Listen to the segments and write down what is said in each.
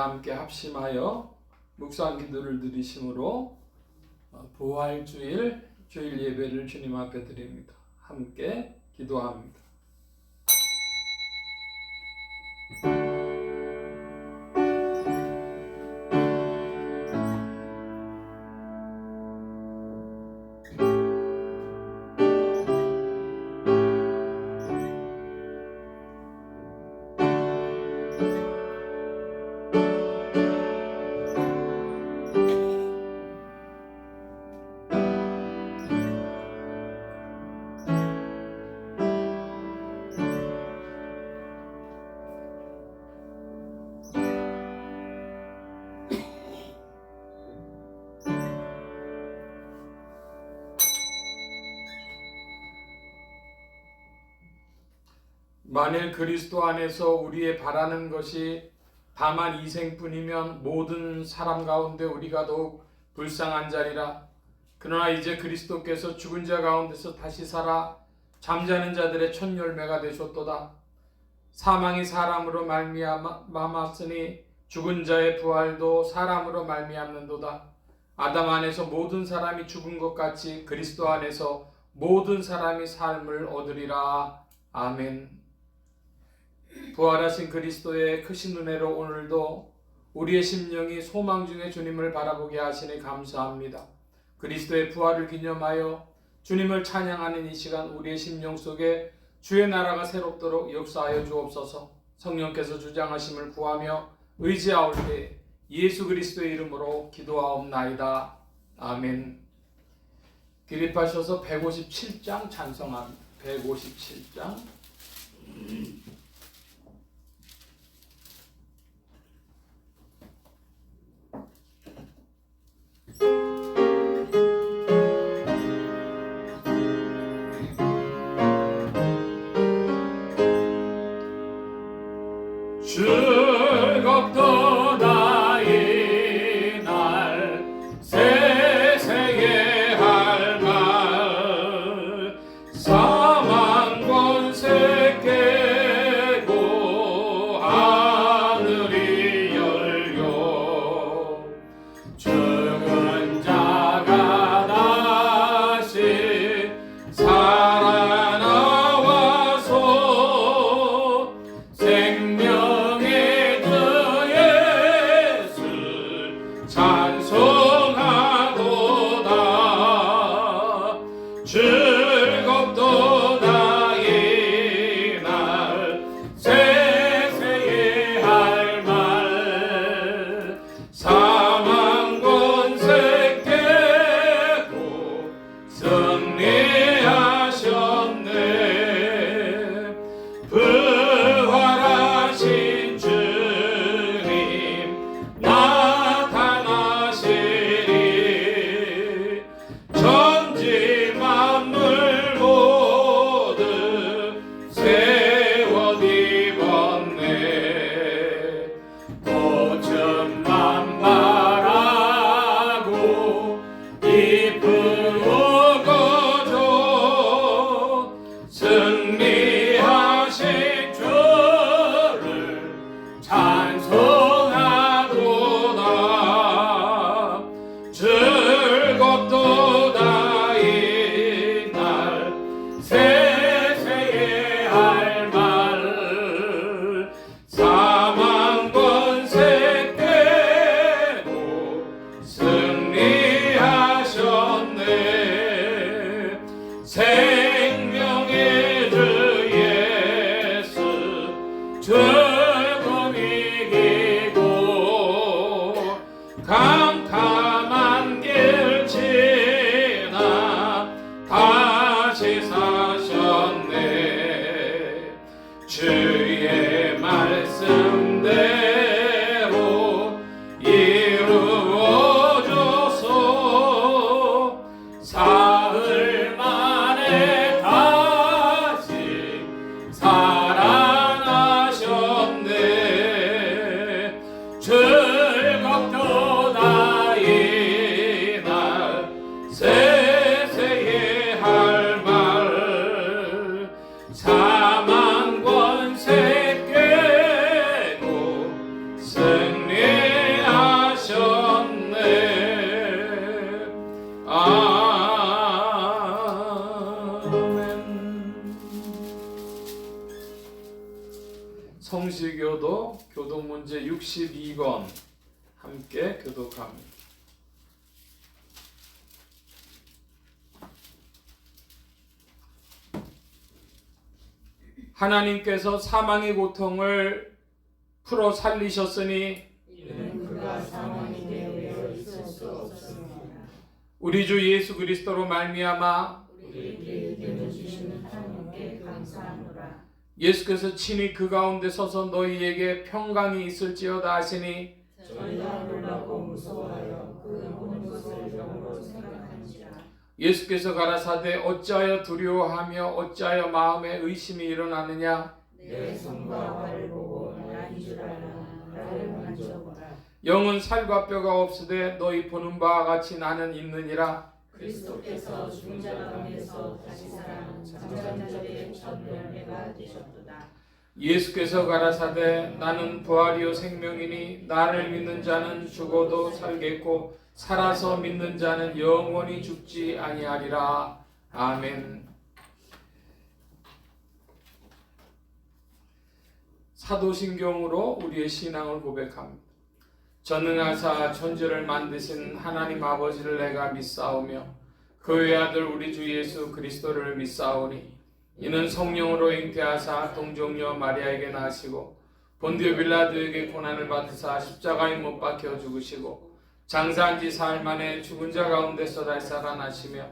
함께 합심하여 묵상 기도를 드리심으로 부활주일 주일 예배를 주님 앞에 드립니다. 함께 기도합니다. 만일 그리스도 안에서 우리의 바라는 것이 다만 이생뿐이면 모든 사람 가운데 우리가 더욱 불쌍한 자리라. 그러나 이제 그리스도께서 죽은 자 가운데서 다시 살아 잠자는 자들의 첫 열매가 되셨도다. 사망이 사람으로 말미암았으니 죽은 자의 부활도 사람으로 말미암는도다. 아담 안에서 모든 사람이 죽은 것 같이 그리스도 안에서 모든 사람이 삶을 얻으리라. 아멘. 부활하신 그리스도의 크신 은혜로 오늘도 우리의 심령이 소망 중에 주님을 바라보게 하시니 감사합니다. 그리스도의 부활을 기념하여 주님을 찬양하는 이 시간 우리의 심령 속에 주의 나라가 새롭도록 역사하여 주옵소서. 성령께서 주장하심을 구하며 의지하올 때 예수 그리스도의 이름으로 기도하옵나이다. 아멘. 기립하셔서 157장 찬송합니다. 157장. 즐겁도다 이날 세세에 할 말 사망 권세 깨고 하늘이 열려 죽은 자가 다시 살아나와서 생명의 주 예수 찬송하도다. 즐겁도다 이날 세세에 할 말 사망 권세 깨고 승리하셨네. 부활하신 주님 나타나시리. 천지 만물 모두 새 옷 입었네. 꽃은 만발하고 이쁘고 거저 승리하신 주를 찬송하도다. 즐겁도다 이날 세세에 할 말 사망 권세 깨고 승리하셨네. 생명의 주 예수 죽음 이기고 캄캄한 길 지나 다시 사셨네. 주의 말씀대로 이루어져서 사흘 만에 다시 살아나셨네. 즐겁도다 이날 세세에 할 말 사망 권세 깨고 승리 성시교도 교독 문제 62번 함께 교독합니다. 하나님께서 사망의 고통을 풀어 살리셨으니 이는 그가 사망이 되어 있을 수 없습니다. 우리 주 예수 그리스도로 말미암아 우리에게 힘을 주시는 하나님께 감사하노라. 예수께서 친히 그 가운데 서서 너희에게 평강이 있을지어다 하시니 저희가 놀라고 무서워하여 그 모든 것을 병으로 생각한지라. 예수께서 가라사대 어찌하여 두려워하며 어찌하여 마음에 의심이 일어나느냐. 내 손과 발을 보고 나인 줄 알라. 나를 만져보라. 영은 살과 뼈가 없으되 너희 보는 바와 같이 나는 있느니라. 그리스도께서 죽은 자 가운데서 다시 살아 잠자는 자들의 첫 열매가 되셨도다. 예수께서 가라사대 나는 부활이요 생명이니 나를 믿는 자는 죽어도 살겠고 살아서 믿는 자는 영원히 죽지 아니하리라. 아멘. 사도신경으로 우리의 신앙을 고백합니다. 전능하사 천지를 만드신 하나님 아버지를 내가 믿사오며 그 외아들 우리 주 예수 그리스도를 믿사오니 이는 성령으로 잉태하사 동정녀 마리아에게 나시고 본디오 빌라도에게 고난을 받으사 십자가에 못 박혀 죽으시고 장사한 지 사흘 만에 죽은 자 가운데서 다시 살아나시며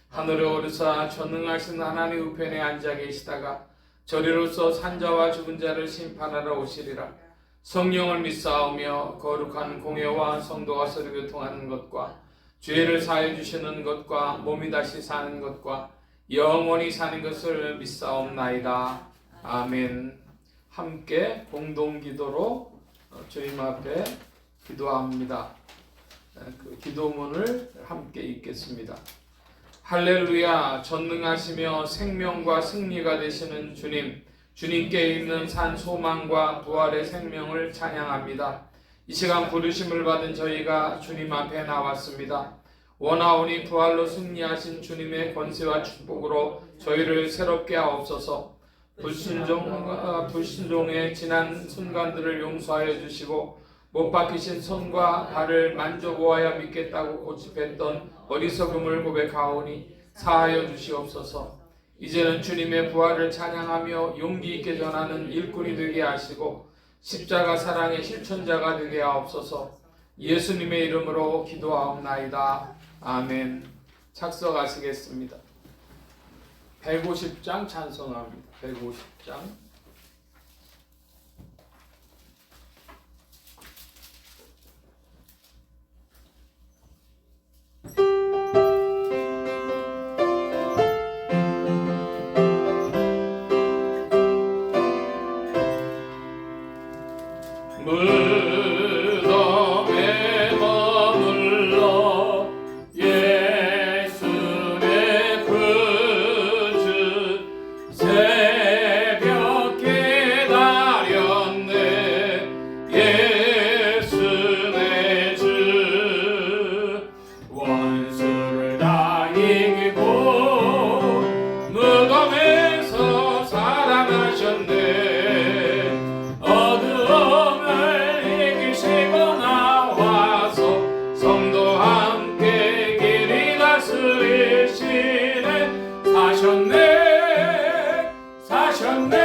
하늘에 오르사 전능하신 하나님 우편에 앉아 계시다가 저리로서 산자와 죽은 자를 심판하러 오시리라. 성령을 믿사오며 거룩한 공예와 성도가 서로 교통하는 것과 죄를 사해 주시는 것과 몸이 다시 사는 것과 영원히 사는 것을 믿사옵나이다. 아멘. 함께 공동기도로 주님 앞에 기도합니다. 그 기도문을 함께 읽겠습니다. 할렐루야. 전능하시며 생명과 승리가 되시는 주님, 주님께 있는 산 소망과 부활의 생명을 찬양합니다. 이 시간 부르심을 받은 저희가 주님 앞에 나왔습니다. 원하오니 부활로 승리하신 주님의 권세와 축복으로 저희를 새롭게 하옵소서. 불순종의 지난 순간들을 용서하여 주시고 못 박히신 손과 발을 만져보아야 믿겠다고 고집했던 어리석음을 고백하오니 사하여 주시옵소서. 이제는 주님의 부활을 찬양하며 용기 있게 전하는 일꾼이 되게 하시고 십자가 사랑의 실천자가 되게 하옵소서. 예수님의 이름으로 기도하옵나이다. 아멘. 착석하시겠습니다. 150장 찬송합니다. 150장. 무덤에 머물러 예수 내 구주 새벽 기다렸네. 예수 내 주 원수를 다 이기고 무덤에서 살아나셨네. 사셨네.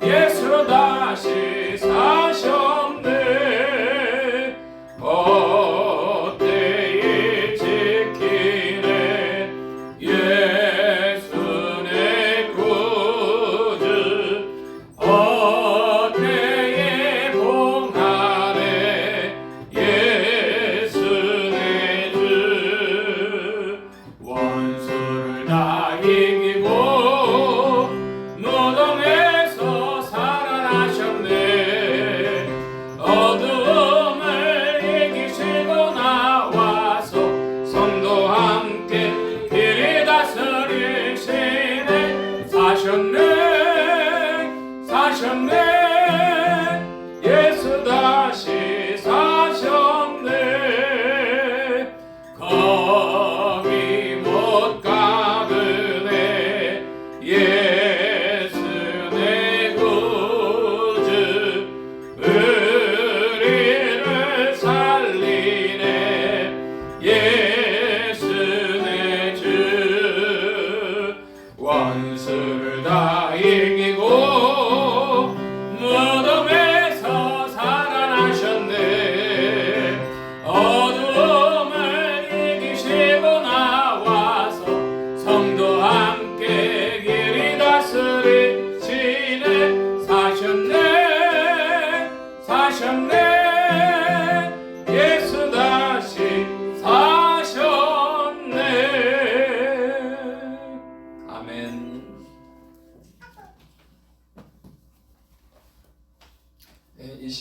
예수 다시 사셨네. 어때에 지키네. 예수 내 구주 어때에 봉하네. 예수 내 주 원수를 다 이기고 무덤에서 살아나셨네. 어둠을 이기시고 나와서 성도와 함께 길이 다스리시네. 사셨네. 사셨네. 예수 다시 사셨네. 거기 못 가드네. 예수 내 구주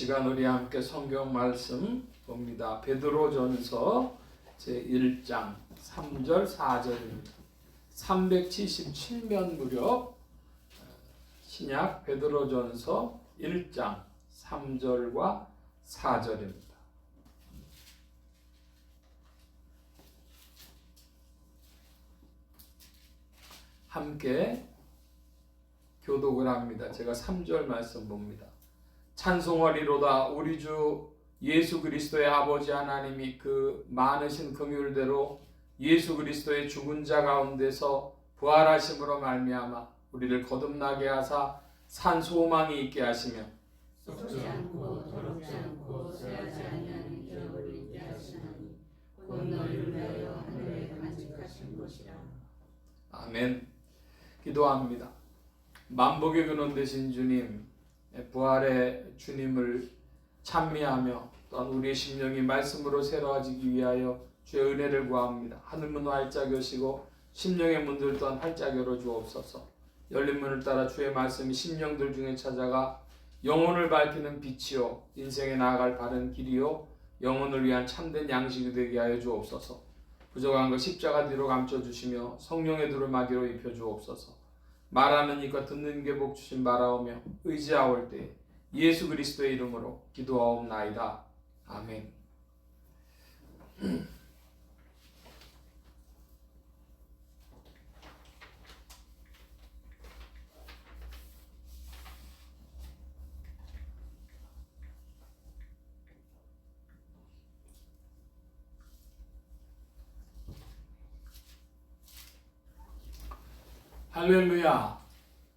시간 우리 함께 성경 말씀 봅니다. 베드로전서 제1장 3절 4절입니다. 377면 무렵 신약 베드로전서 1장 3절과 4절입니다. 함께 교독을 합니다. 제가 3절 말씀 봅니다. 찬송하리로다 우리 주 예수 그리스도의 아버지 하나님이 그 많으신 긍휼대로 예수 그리스도의 죽은 자 가운데서 부활하심으로 말미암아 우리를 거듭나게 하사 산 소망이 있게 하시며 썩지 않고 더럽지 않고 쇠하지 아니하는 기업을 있게 하시나니 곧 너희를 위하여 하늘에 간직하신 것이라. 아멘. 기도합니다. 만복의 근원 되신 주님, 부활의 주님을 찬미하며 또한 우리의 심령이 말씀으로 새로워지기 위하여 주의 은혜를 구합니다. 하늘문 활짝 여시고 심령의 문들 또한 활짝 열어 주옵소서. 열린 문을 따라 주의 말씀이 심령들 중에 찾아가 영혼을 밝히는 빛이요 인생에 나아갈 바른 길이요 영혼을 위한 참된 양식이 되게 하여 주옵소서. 부족한 것 십자가 뒤로 감춰주시며 성령의 두루마기로 입혀주옵소서. 말하는 이과 듣는 게 복 주신 바라오며 의지하올 때 예수 그리스도의 이름으로 기도하옵나이다. 아멘. 할렐루야.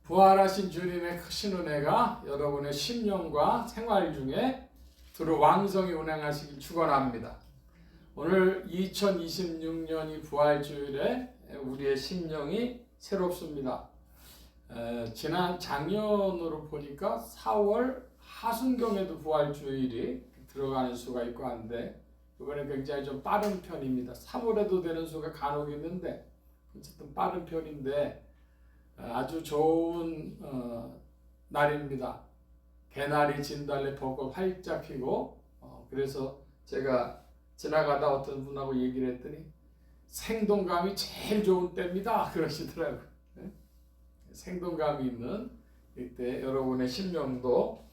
부활하신 주님의 크신 은혜가 여러분의 심령과 생활 중에 두루 왕성히 운행하시길 축원합니다. 오늘 2026년이 부활주일에 우리의 심령이 새롭습니다. 지난 작년으로 보니까 4월 하순경에도 부활주일이 들어가는 수가 있고 한데 이번에 굉장히 좀 빠른 편입니다. 3월에도 되는 수가 간혹 있는데 어쨌든 빠른 편인데 아주 좋은 날입니다. 개나리 진달래 벚꽃 활짝 피고 그래서 제가 지나가다 어떤 분하고 얘기를 했더니 생동감이 제일 좋은 때입니다 그러시더라고요. 생동감이 있는 이때 여러분의 심령도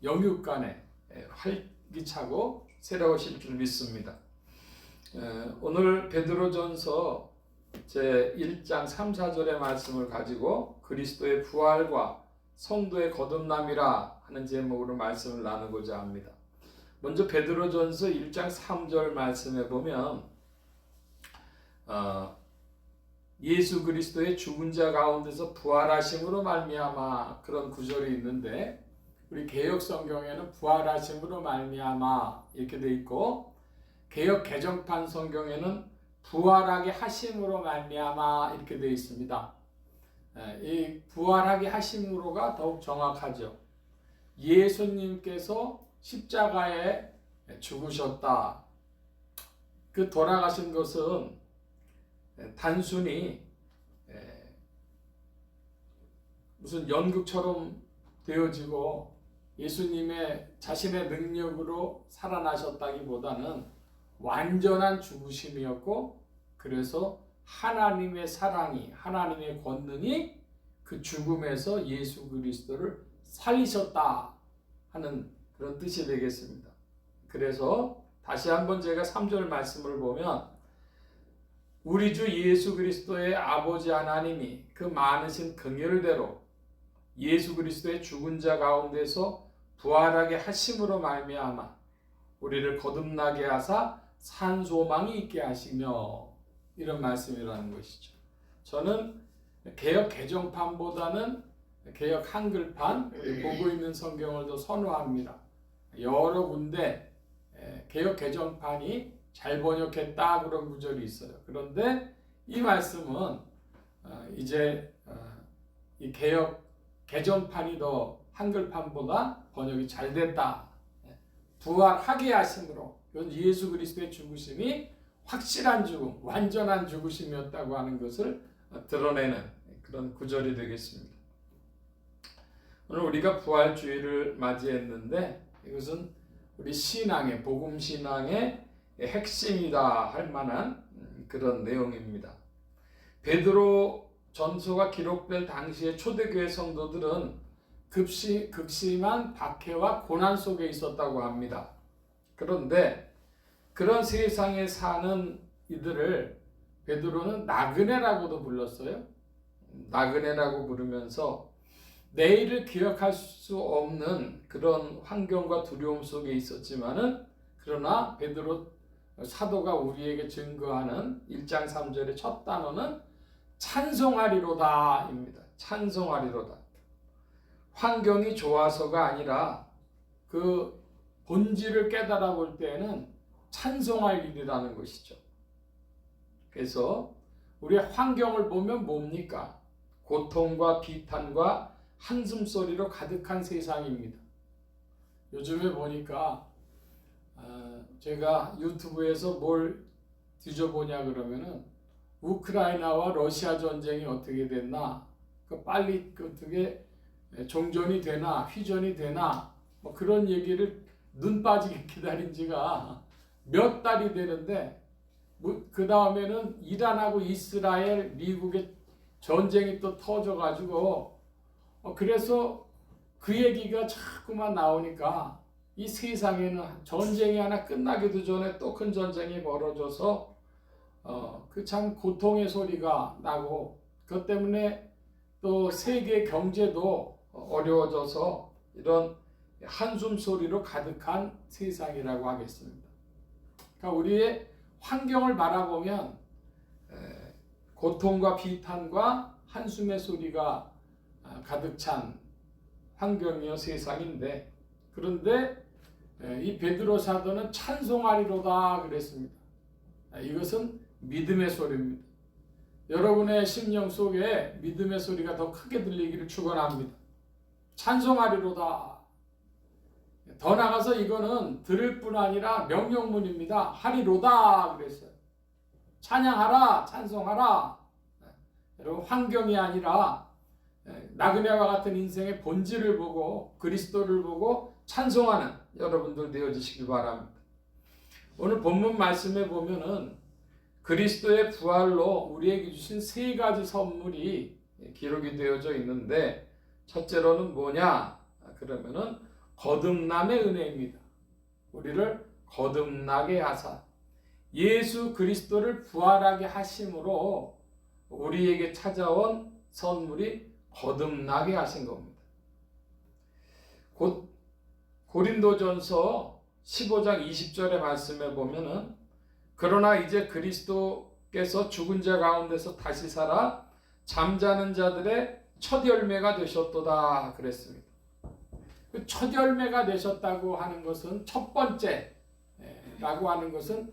영육간에 활기차고 새로우실 줄 믿습니다. 오늘 베드로전서 제1장 3, 4절의 말씀을 가지고 그리스도의 부활과 성도의 거듭남이라 하는 제목으로 말씀을 나누고자 합니다. 먼저 베드로전서 1장 3절 말씀에 보면 예수 그리스도의 죽은 자 가운데서 부활하심으로 말미암아 그런 구절이 있는데 우리 개역 성경에는 부활하심으로 말미암아 이렇게 돼 있고 개역 개정판 성경에는 부활하게 하심으로 말미암아 이렇게 되어 있습니다. 이 부활하게 하심으로가 더욱 정확하죠. 예수님께서 십자가에 죽으셨다. 그 돌아가신 것은 단순히 무슨 연극처럼 되어지고 예수님의 자신의 능력으로 살아나셨다기보다는 완전한 죽으심이었고 그래서 하나님의 사랑이 하나님의 권능이 그 죽음에서 예수 그리스도를 살리셨다 하는 그런 뜻이 되겠습니다. 그래서 다시 한번 제가 3절 말씀을 보면 우리 주 예수 그리스도의 아버지 하나님이 그 많으신 긍휼대로 예수 그리스도의 죽은 자 가운데서 부활하게 하심으로 말미암아 우리를 거듭나게 하사 산 소망이 있게 하시며 이런 말씀이라는 것이죠. 저는 개역 개정판보다는 개역 한글판 보고 있는 성경을 더 선호합니다. 여러 군데 개역 개정판이 잘 번역했다 그런 구절이 있어요. 그런데 이 말씀은 이제 이 개역 개정판이 더 한글판보다 번역이 잘 됐다. 부활하게 하심으로 예수 그리스도의 죽으심이 확실한 죽음, 완전한 죽으심이었다고 하는 것을 드러내는 그런 구절이 되겠습니다. 오늘 우리가 부활주의를 맞이했는데 이것은 우리 신앙의 복음 신앙의 핵심이다 할 만한 그런 내용입니다. 베드로 전서가 기록될 당시의 초대교회 성도들은 극심한 박해와 고난 속에 있었다고 합니다. 그런데 그런 세상에 사는 이들을 베드로는 나그네라고도 불렀어요. 나그네라고 부르면서 내일을 기억할 수 없는 그런 환경과 두려움 속에 있었지만은 그러나 베드로 사도가 우리에게 증거하는 1장 3절의 첫 단어는 찬송하리로다입니다. 찬송하리로다. 환경이 좋아서가 아니라 그 본질을 깨달아 볼 때에는 찬송할 일이라는 것이죠. 그래서 우리의 환경을 보면 뭡니까? 고통과 비탄과 한숨소리로 가득한 세상입니다. 요즘에 보니까 제가 유튜브에서 뭘 뒤져보냐 그러면은 우크라이나와 러시아 전쟁이 어떻게 됐나, 빨리 어떻게 종전이 되나 휴전이 되나 뭐 그런 얘기를 눈 빠지게 기다린 지가 몇 달이 되는데 그 다음에는 이란하고 이스라엘, 미국의 전쟁이 또 터져가지고 그래서 그 얘기가 자꾸만 나오니까 이 세상에는 전쟁이 하나 끝나기도 전에 또 큰 전쟁이 벌어져서 그 참 고통의 소리가 나고 그것 때문에 또 세계 경제도 어려워져서 이런 한숨 소리로 가득한 세상이라고 하겠습니다. 그러니까 우리의 환경을 바라보면 고통과 비탄과 한숨의 소리가 가득 찬 환경이요 세상인데, 그런데 이 베드로 사도는 찬송하리로다 그랬습니다. 이것은 믿음의 소리입니다. 여러분의 심령 속에 믿음의 소리가 더 크게 들리기를 축원합니다. 찬송하리로다. 더 나가서 이거는 들을 뿐 아니라 명령문입니다. 하리로다 그랬어요. 찬양하라, 찬송하라. 여러분 환경이 아니라 나그네와 같은 인생의 본질을 보고 그리스도를 보고 찬송하는 여러분들 되어주시길 바랍니다. 오늘 본문 말씀에 보면은 그리스도의 부활로 우리에게 주신 세 가지 선물이 기록이 되어져 있는데, 첫째로는 뭐냐? 그러면은 거듭남의 은혜입니다. 우리를 거듭나게 하사 예수 그리스도를 부활하게 하심으로 우리에게 찾아온 선물이 거듭나게 하신 겁니다. 곧 고린도전서 15장 20절의 말씀에 보면은 그러나 이제 그리스도께서 죽은 자 가운데서 다시 살아 잠자는 자들의 첫 열매가 되셨도다 그랬습니다. 그 첫 열매가 되셨다고 하는 것은 첫 번째라고 하는 것은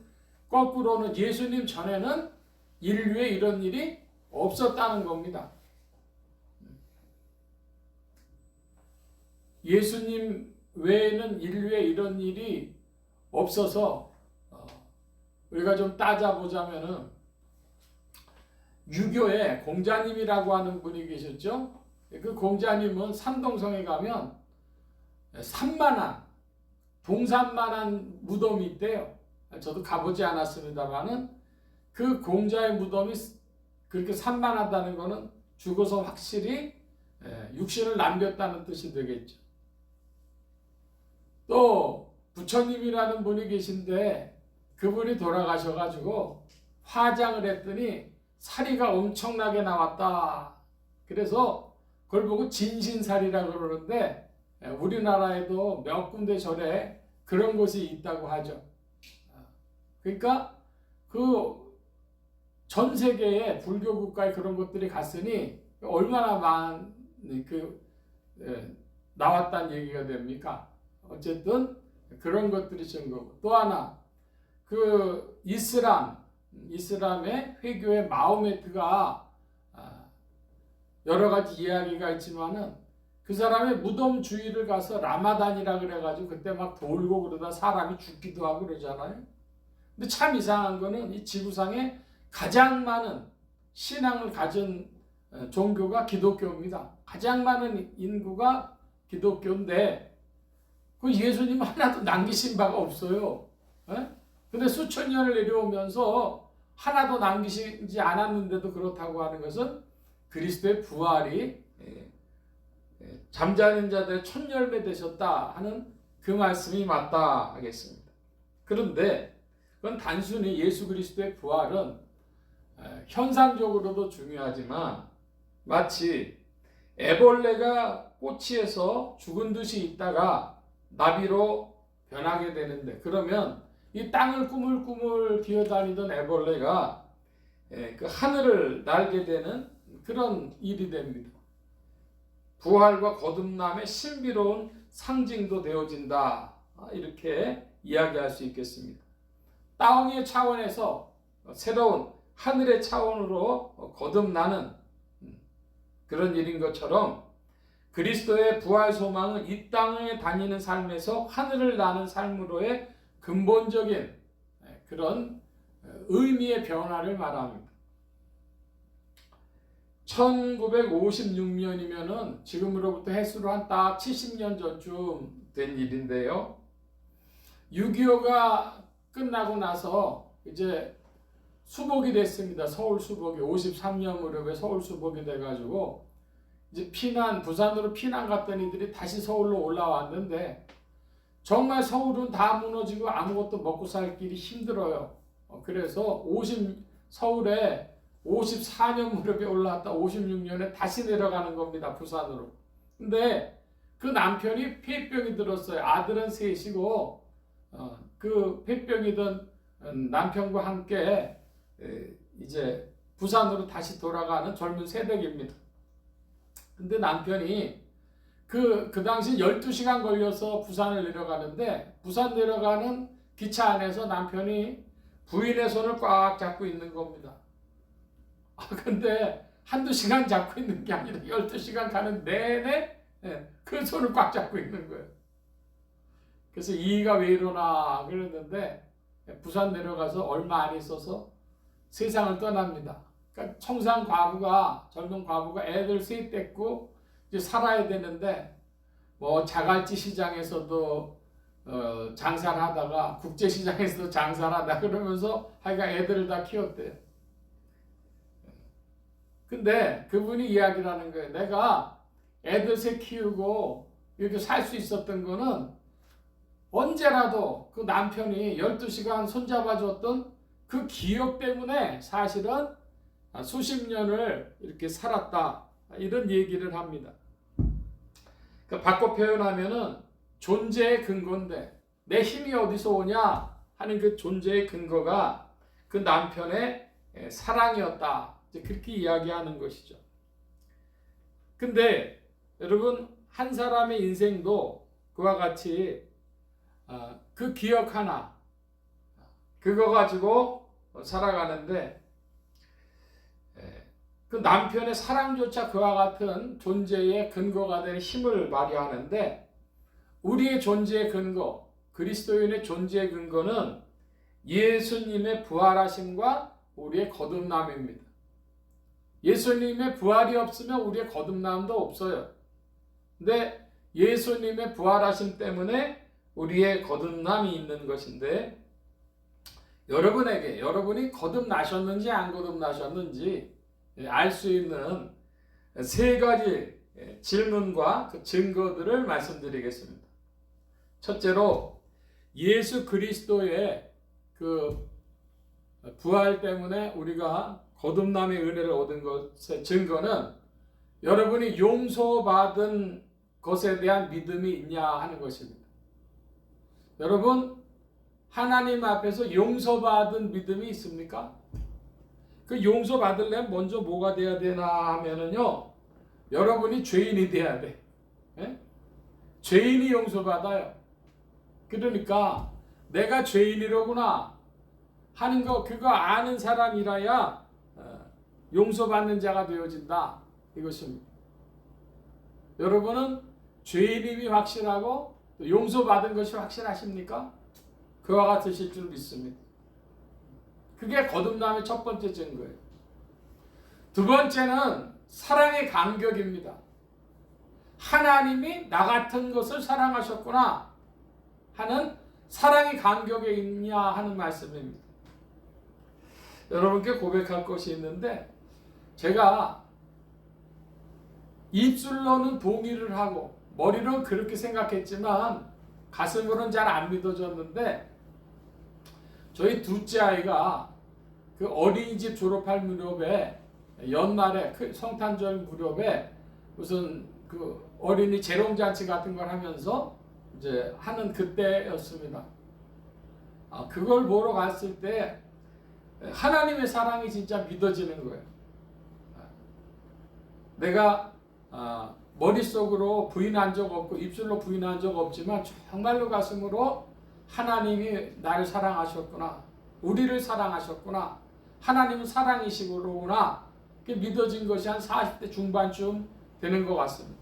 거꾸로는 예수님 전에는 인류에 이런 일이 없었다는 겁니다. 예수님 외에는 인류에 이런 일이 없어서 우리가 좀 따져보자면은 유교에 공자님이라고 하는 분이 계셨죠. 그 공자님은 삼동성에 가면 동산만한 무덤이 있대요. 저도 가보지 않았습니다만은 그 공자의 무덤이 그렇게 산만하다는 것은 죽어서 확실히 육신을 남겼다는 뜻이 되겠죠. 또 부처님이라는 분이 계신데 그분이 돌아가셔가지고 화장을 했더니 사리가 엄청나게 나왔다. 그래서 그걸 보고 진신사리라고 그러는데 우리나라에도 몇 군데 절에 그런 곳이 있다고 하죠. 그러니까 그 전 세계에 불교 국가에 그런 것들이 갔으니 얼마나 나왔다는 얘기가 됩니까? 어쨌든 그런 것들이 증거고, 또 하나 그 이슬람의 회교의 마호메트가 여러 가지 이야기가 있지만은 그 사람의 무덤 주위를 가서 라마단이라 그래가지고 그때 막 돌고 그러다 사람이 죽기도 하고 그러잖아요. 근데 참 이상한 거는 이 지구상에 가장 많은 신앙을 가진 종교가 기독교입니다. 가장 많은 인구가 기독교인데 그 예수님 하나도 남기신 바가 없어요. 예? 근데 수천 년을 내려오면서 하나도 남기시지 않았는데도 그렇다고 하는 것은 그리스도의 부활이 잠자는 자들의 첫 열매 되셨다 하는 그 말씀이 맞다 하겠습니다. 그런데 그건 단순히 예수 그리스도의 부활은 현상적으로도 중요하지만 마치 애벌레가 꼬치에서 죽은 듯이 있다가 나비로 변하게 되는데, 그러면 이 땅을 꾸물꾸물 기어다니던 애벌레가 그 하늘을 날게 되는 그런 일이 됩니다. 부활과 거듭남의 신비로운 상징도 되어진다, 이렇게 이야기할 수 있겠습니다. 땅의 차원에서 새로운 하늘의 차원으로 거듭나는 그런 일인 것처럼 그리스도의 부활 소망은 이 땅에 다니는 삶에서 하늘을 나는 삶으로의 근본적인 그런 의미의 변화를 말합니다. 1956년이면은 지금으로부터 해수로 한 딱 70년 전쯤 된 일인데요. 6.25가 끝나고 나서 이제 수복이 됐습니다. 서울 수복이 53년 무렵에 서울 수복이 돼가지고 이제 부산으로 피난 갔던 이들이 다시 서울로 올라왔는데 정말 서울은 다 무너지고 아무것도 먹고 살 길이 힘들어요. 그래서 서울에 54년 무렵에 올라왔다 56년에 다시 내려가는 겁니다. 부산으로. 근데 그 남편이 폐병이 들었어요. 아들은 셋이고 그 폐병이던 남편과 함께 이제 부산으로 다시 돌아가는 젊은 새댁입니다. 근데 남편이 그 당시 12시간 걸려서 부산을 내려가는데 부산 내려가는 기차 안에서 남편이 부인의 손을 꽉 잡고 있는 겁니다. 근데 한두 시간 잡고 있는 게 아니라 12시간 가는 내내 그 손을 꽉 잡고 있는 거예요. 그래서 이가 왜 이러나 그랬는데 부산 내려가서 얼마 안 있어서 세상을 떠납니다. 그러니까 청산 젊은 과부가 애들 셋 데리고 이제 살아야 되는데 뭐 자갈치 시장에서도 장사를 하다가 국제시장에서도 장사를 하다 그러면서 하여간 애들을 다 키웠대요. 근데 그분이 이야기를 하는 거예요. 내가 애들 셋 키우고 이렇게 살 수 있었던 거는 언제라도 그 남편이 12시간 손잡아줬던 그 기억 때문에 사실은 수십 년을 이렇게 살았다, 이런 얘기를 합니다. 그러니까 바꿔 표현하면은 존재의 근거인데 내 힘이 어디서 오냐 하는 그 존재의 근거가 그 남편의 사랑이었다, 그렇게 이야기하는 것이죠. 근데 여러분, 한 사람의 인생도 그와 같이 그 기억 하나, 그거 가지고 살아가는데 그 남편의 사랑조차 그와 같은 존재의 근거가 되는 힘을 발휘하는데, 우리의 존재의 근거, 그리스도인의 존재의 근거는 예수님의 부활하심과 우리의 거듭남입니다. 예수님의 부활이 없으면 우리의 거듭남도 없어요. 근데 예수님의 부활하심 때문에 우리의 거듭남이 있는 것인데, 여러분이 거듭나셨는지 안 거듭나셨는지 알 수 있는 세 가지 질문과 그 증거들을 말씀드리겠습니다. 첫째로, 예수 그리스도의 그 부활 때문에 우리가 거듭남의 은혜를 얻은 것의 증거는 여러분이 용서받은 것에 대한 믿음이 있냐 하는 것입니다. 여러분, 하나님 앞에서 용서받은 믿음이 있습니까? 그 용서받으려면 먼저 뭐가 돼야 되나 하면은요, 여러분이 죄인이 돼야 돼. 죄인이 용서받아요. 그러니까 내가 죄인이로구나 하는 거, 그거 아는 사람이라야 용서받는 자가 되어진다, 이것입니다. 여러분은 죄인임이 확실하고 용서받은 것이 확실하십니까? 그와 같으실 줄 믿습니다. 그게 거듭남의 첫 번째 증거예요. 두 번째는 사랑의 간격입니다. 하나님이 나 같은 것을 사랑하셨구나 하는 사랑의 간격에 있냐 하는 말씀입니다. 여러분께 고백할 것이 있는데, 제가 입술로는 동의를 하고 머리로는 그렇게 생각했지만 가슴으로는 잘 안 믿어졌는데, 저희 둘째 아이가 그 어린이집 졸업할 무렵에 연말에 그 성탄절 무렵에 무슨 그 어린이 재롱잔치 같은 걸 하면서 이제 하는 그때였습니다. 그걸 보러 갔을 때 하나님의 사랑이 진짜 믿어지는 거예요. 내가 머릿속으로 부인한 적 없고 입술로 부인한 적 없지만 정말로 가슴으로 하나님이 나를 사랑하셨구나, 우리를 사랑하셨구나, 하나님은 사랑이시구나, 믿어진 것이 한 40대 중반쯤 되는 것 같습니다.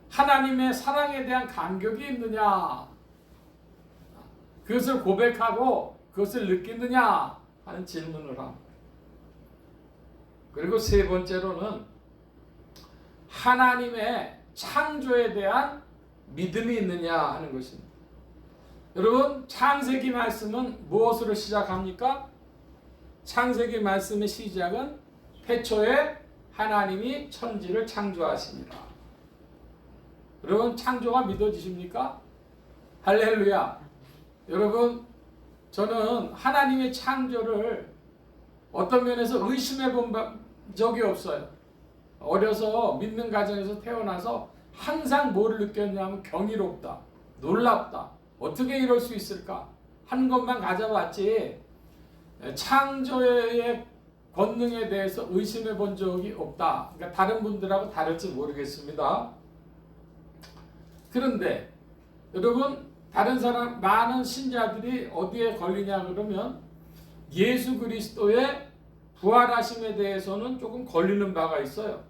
하나님의 사랑에 대한 간격이 있느냐, 그것을 고백하고 그것을 느끼느냐 하는 질문을 합니다. 그리고 세 번째로는 하나님의 창조에 대한 믿음이 있느냐 하는 것입니다. 여러분, 창세기 말씀은 무엇으로 시작합니까? 창세기 말씀의 시작은 태초에 하나님이 천지를 창조하십니다. 여러분, 창조가 믿어지십니까? 할렐루야. 여러분, 저는 하나님의 창조를 어떤 면에서 의심해 본 적이 없어요. 어려서 믿는 가정에서 태어나서 항상 뭐를 느꼈냐면 경이롭다, 놀랍다, 어떻게 이럴 수 있을까 하는 것만 가져봤지 창조의 권능에 대해서 의심해 본 적이 없다. 그러니까 다른 분들하고 다를지 모르겠습니다. 그런데 여러분, 다른 사람 많은 신자들이 어디에 걸리냐 그러면 예수 그리스도의 부활하심에 대해서는 조금 걸리는 바가 있어요.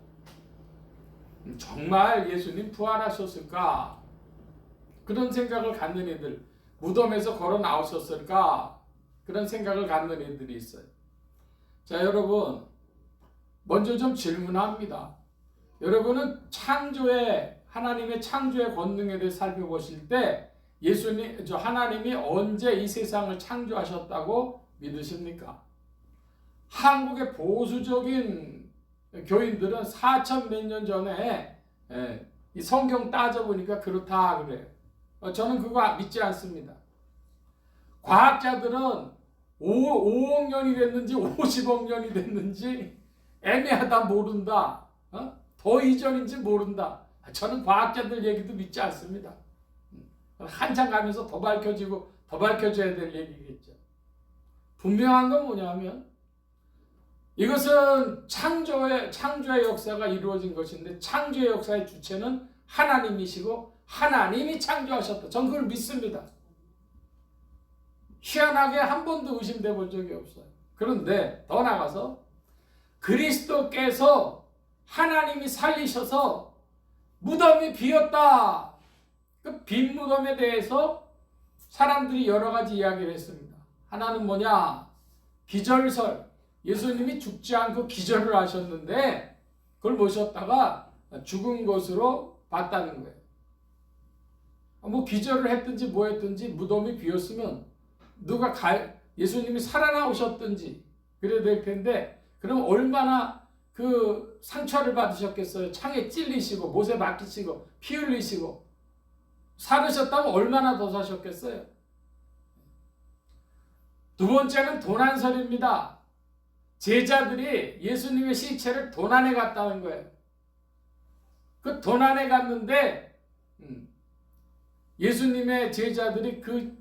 정말 예수님 부활하셨을까? 그런 생각을 갖는 이들, 무덤에서 걸어 나오셨을까? 그런 생각을 갖는 이들이 있어요. 자, 여러분, 먼저 좀 질문합니다. 여러분은 하나님의 창조의 권능에 대해 살펴보실 때 하나님이 언제 이 세상을 창조하셨다고 믿으십니까? 한국의 보수적인 교인들은 4천 몇 년 전에 이 성경 따져보니까 그렇다 그래요. 저는 그거 믿지 않습니다. 과학자들은 5억 년이 됐는지 50억 년이 됐는지 애매하다, 모른다, 더 이전인지 모른다. 저는 과학자들 얘기도 믿지 않습니다. 한참 가면서 더 밝혀지고 더 밝혀져야 될 얘기겠죠. 분명한 건 뭐냐면 이것은 창조의 역사가 이루어진 것인데, 창조의 역사의 주체는 하나님이시고 하나님이 창조하셨다. 전 그걸 믿습니다. 희한하게 한 번도 의심돼 본 적이 없어요. 그런데 더 나가서 그리스도께서 하나님이 살리셔서 무덤이 비었다. 그 빈 무덤에 대해서 사람들이 여러 가지 이야기를 했습니다. 하나는 뭐냐? 기절설. 예수님이 죽지 않고 기절을 하셨는데 그걸 모셨다가 죽은 것으로 봤다는 거예요. 뭐 기절을 했든지 뭐 했든지 무덤이 비었으면 예수님이 살아나오셨든지 그래야 될 텐데, 그럼 얼마나 그 상처를 받으셨겠어요. 창에 찔리시고 못에 박히시고 피 흘리시고 살으셨다면 얼마나 더 사셨겠어요. 두 번째는 도난설입니다. 제자들이 예수님의 시체를 도난해 갔다는 거예요. 그 도난해 갔는데 예수님의 제자들이 그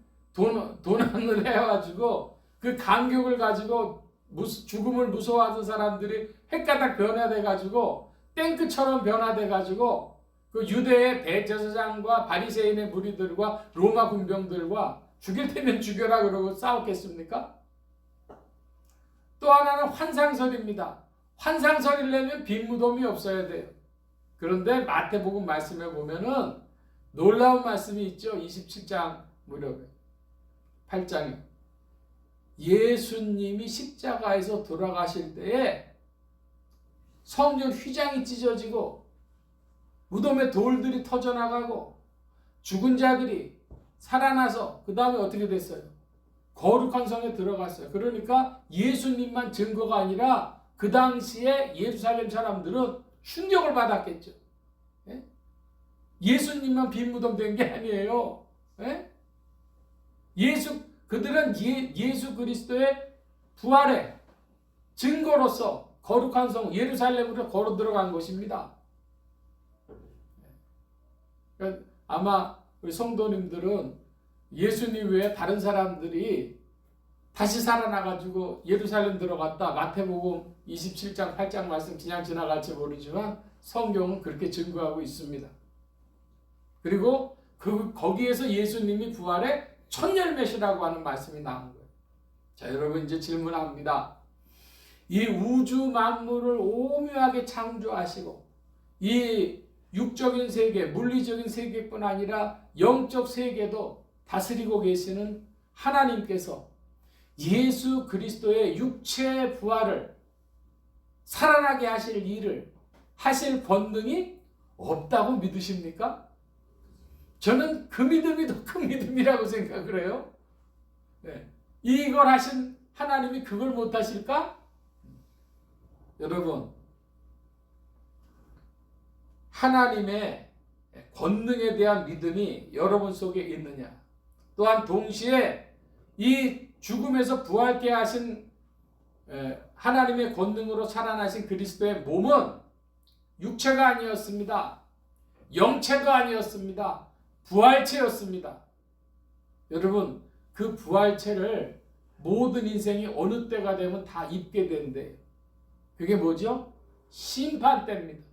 도난을 해가지고 그 감격을 가지고 죽음을 무서워하던 사람들이 헷가닥 변화돼가지고 탱크처럼 변화돼가지고 그 유대의 대제사장과 바리새인의 무리들과 로마 군병들과 죽일 테면 죽여라 그러고 싸웠겠습니까? 또 하나는 환상설입니다. 환상설이려면 빈 무덤이 없어야 돼요. 그런데 마태복음 말씀에 보면은 놀라운 말씀이 있죠. 27장 무렵에 8장에 예수님이 십자가에서 돌아가실 때에 성전 휘장이 찢어지고 무덤에 돌들이 터져나가고 죽은 자들이 살아나서 그 다음에 어떻게 됐어요? 거룩한 성에 들어갔어요. 그러니까 예수님만 증거가 아니라 그 당시에 예루살렘 사람들은 충격을 받았겠죠. 예? 예수님만 빈 무덤 된 게 아니에요. 예? 그들은 예수 그리스도의 부활의 증거로서 거룩한 성 예루살렘으로 걸어 들어간 것입니다. 그러니까 아마 우리 성도님들은 예수님 외에 다른 사람들이 다시 살아나가지고 예루살렘 들어갔다 마태복음 27장 8장 말씀 그냥 지나갈지 모르지만 성경은 그렇게 증거하고 있습니다. 그리고 거기에서 예수님이 부활의 첫 열매시라고 하는 말씀이 나온 거예요. 자, 여러분 이제 질문합니다. 이 우주 만물을 오묘하게 창조하시고 이 육적인 세계, 물리적인 세계뿐 아니라 영적 세계도 다스리고 계시는 하나님께서 예수 그리스도의 육체의 부활을 살아나게 하실 일을 하실 권능이 없다고 믿으십니까? 저는 그 믿음이 더 큰 믿음이라고 생각을 해요. 네. 이걸 하신 하나님이 그걸 못 하실까? 여러분, 하나님의 권능에 대한 믿음이 여러분 속에 있느냐? 또한 동시에 이 죽음에서 부활케 하신 하나님의 권능으로 살아나신 그리스도의 몸은 육체가 아니었습니다. 영체도 아니었습니다. 부활체였습니다. 여러분, 그 부활체를 모든 인생이 어느 때가 되면 다 입게 된대요. 그게 뭐죠? 심판때입니다.